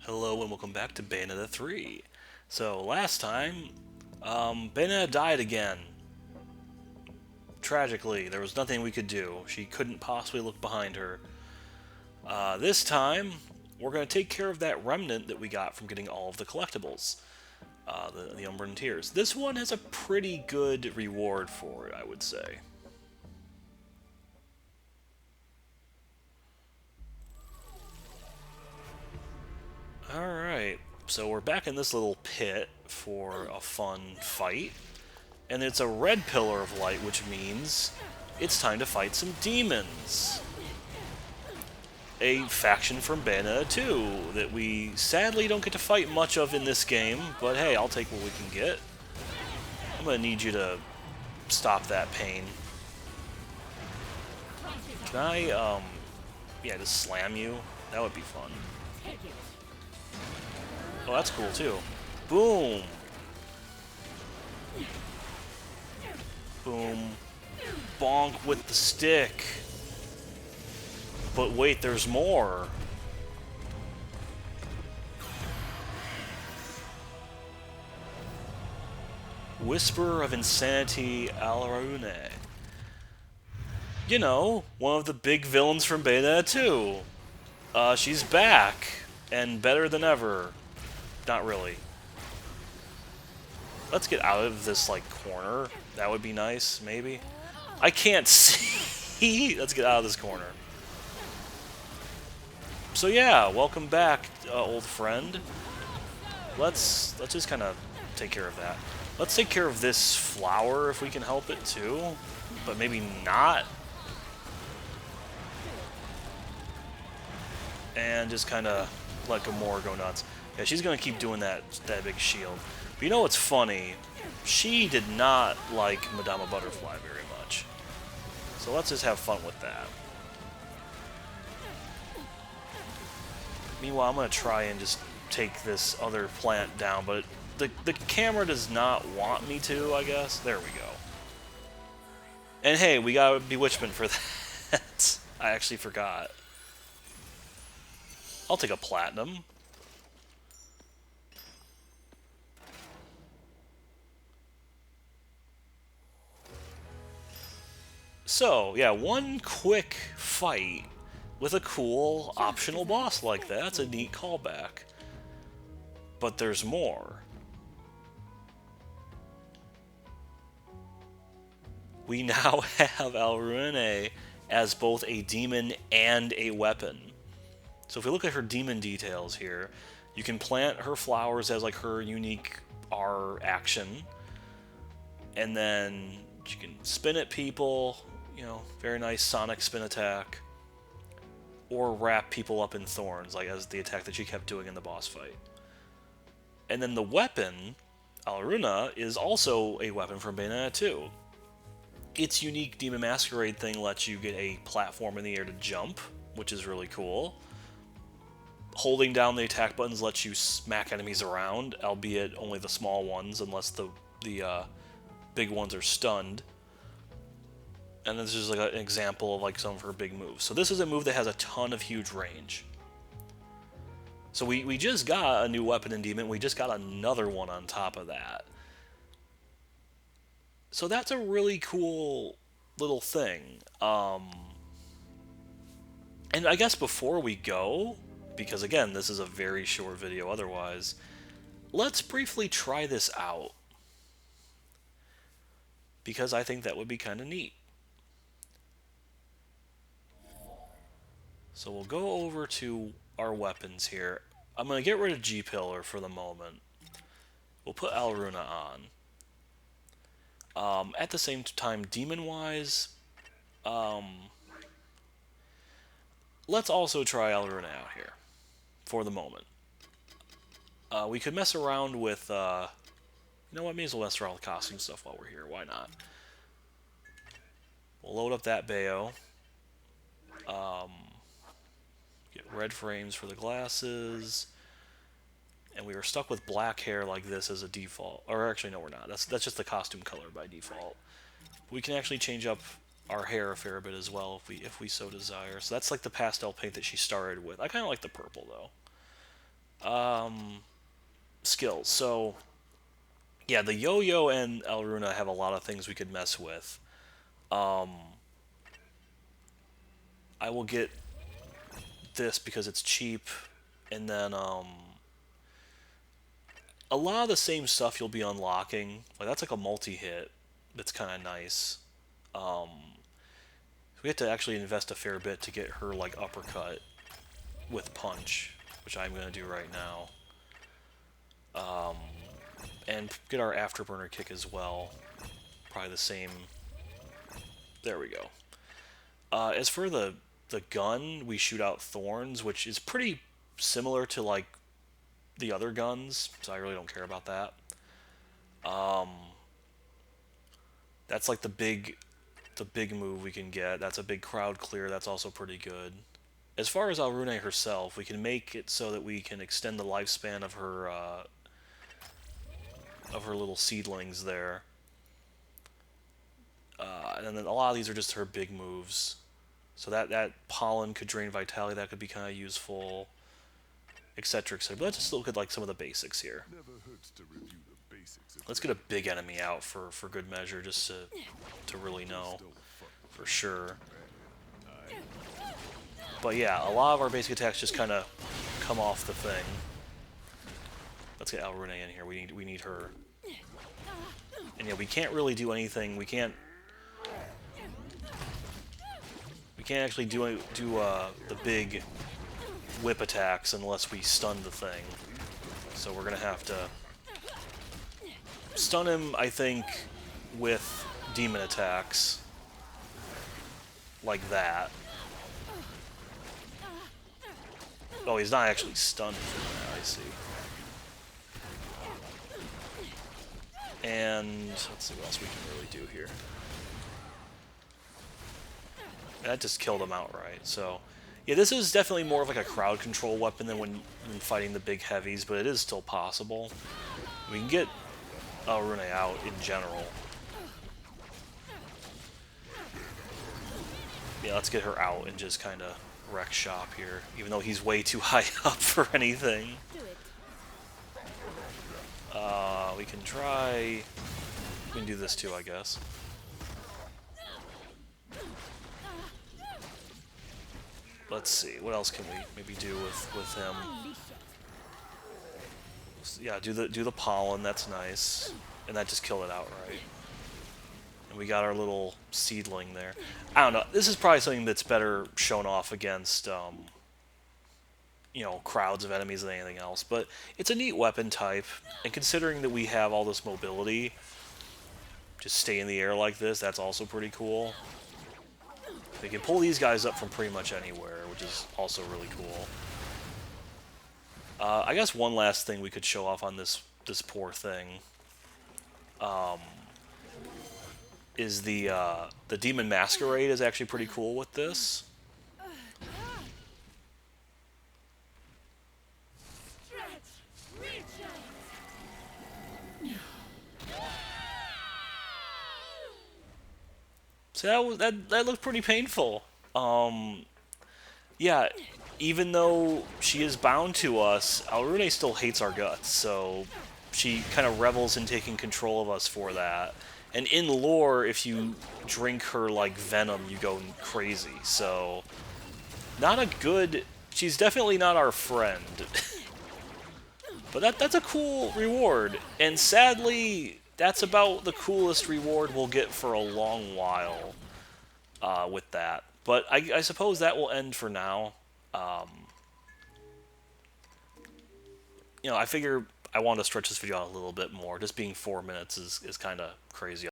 Hello and welcome back to Bayonetta 3. So last time, Bayonetta died again. Tragically, there was nothing we could do. She couldn't possibly look behind her. This time, we're going to take care of that remnant that we got from getting all of the collectibles. The Umbran Tears. This one has a pretty good reward for it, I would say. Alright, so we're back in this little pit for a fun fight. And it's a red pillar of light, which means it's time to fight some demons. A faction from Bayonetta 2 that we sadly don't get to fight much of in this game, but hey, I'll take what we can get. I'm gonna need you to stop that pain. Can I, yeah, just slam you? That would be fun. Oh, that's cool too. Boom! Boom. Bonk with the stick. But wait, there's more. Whisper of Insanity Alarune. You know, one of the big villains from Bayonetta 2. She's back, and better than ever. Not really. Let's get out of this, like, corner. That would be nice, maybe. I can't see! Let's get out of this corner. So yeah, welcome back, old friend. Let's just kind of take care of that. Let's take care of this flower if we can help it too, but maybe not. And just kind of let Gamora go nuts. Yeah, she's gonna keep doing that big shield. But you know what's funny? She did not like Madama Butterfly very much. So let's just have fun with that. Meanwhile, I'm gonna try and just take this other plant down, but the camera does not want me to, I guess. There we go. And hey, we got a Bewitchment for that. I actually forgot. I'll take a platinum. So, yeah, one quick fight with a cool optional boss like that. That's a neat callback. But there's more. We now have Alruine as both a demon and a weapon. So if we look at her demon details here, you can plant her flowers as like her unique R action. And then you can spin at people, you know, very nice sonic spin attack. Or wrap people up in thorns, like as the attack that she kept doing in the boss fight. And then the weapon, Alruna, is also a weapon from Bayonetta 2. Its unique Demon Masquerade thing lets you get a platform in the air to jump, which is really cool. Holding down the attack buttons lets you smack enemies around, albeit only the small ones, unless the big ones are stunned. And this is like an example of like some of her big moves. So this is a move that has a ton of huge range. So we just got a new weapon in Demon. We just got another one on top of that. So that's a really cool little thing. And I guess before we go, because again, this is a very short video otherwise, let's briefly try this out. Because I think that would be kind of neat. So we'll go over to our weapons here. I'm going to get rid of G-Pillar for the moment. We'll put Alruna on. At the same time, demon-wise, let's also try Alruna out here for the moment. We could mess around with, you know what, may as well mess around with costume stuff while we're here. Why not? We'll load up that Bayo. Get red frames for the glasses. And we were stuck with black hair like this as a default. Or actually, no, we're not. That's just the costume color by default. We can actually change up our hair a fair bit as well if we so desire. So that's like the pastel paint that she started with. I kind of like the purple though. skills. So, yeah, the Yo-Yo and Elruna have a lot of things we could mess with. I will get this because it's cheap, and then a lot of the same stuff you'll be unlocking. Like that's like a multi-hit. That's kind of nice. We have to actually invest a fair bit to get her like uppercut with punch, which I'm gonna do right now, and get our afterburner kick as well. Probably the same. There we go. As for the gun, we shoot out thorns, which is pretty similar to like the other guns, so I really don't care about that. That's like the big move we can get. That's a big crowd clear. That's also pretty good. As far as Alrune herself, we can make it so that we can extend the lifespan of her little seedlings there. And then a lot of these are just her big moves. So that pollen could drain vitality. That could be kind of useful, etc., etc. But let's just look at like some of the basics here. Let's get a big enemy out for good measure, just to really know for sure. But yeah, a lot of our basic attacks just kind of come off the thing. Let's get Alrune in here. We need her. And yeah, we can't really do anything. We can't actually do the big whip attacks unless we stun the thing. So we're gonna have to stun him, I think, with demon attacks like that. Oh, he's not actually stunned from that, I see. And let's see what else we can really do here. That just killed him outright, so... Yeah, this is definitely more of like a crowd control weapon than when fighting the big heavies, but it is still possible. We can get Alrune out in general. Yeah, let's get her out and just kind of wreck shop here, even though he's way too high up for anything. We can try... We can do this too, I guess. Let's see, what else can we maybe do with him? Yeah, do the pollen, that's nice. And that just killed it outright. And we got our little seedling there. I don't know, this is probably something that's better shown off against, crowds of enemies than anything else. But it's a neat weapon type, and considering that we have all this mobility, just stay in the air like this, that's also pretty cool. We can pull these guys up from pretty much anywhere, which is also really cool. I guess one last thing we could show off on this poor thing is the Demon Masquerade is actually pretty cool with this. So that looked pretty painful. Yeah, even though she is bound to us, Alrune still hates our guts, so she kind of revels in taking control of us for that. And in lore, if you drink her, like, venom, you go crazy, so... Not a good... She's definitely not our friend. But that's a cool reward, and sadly, that's about the coolest reward we'll get for a long while with that. But I suppose that will end for now. I figure I want to stretch this video out a little bit more. Just being 4 minutes is kind of crazy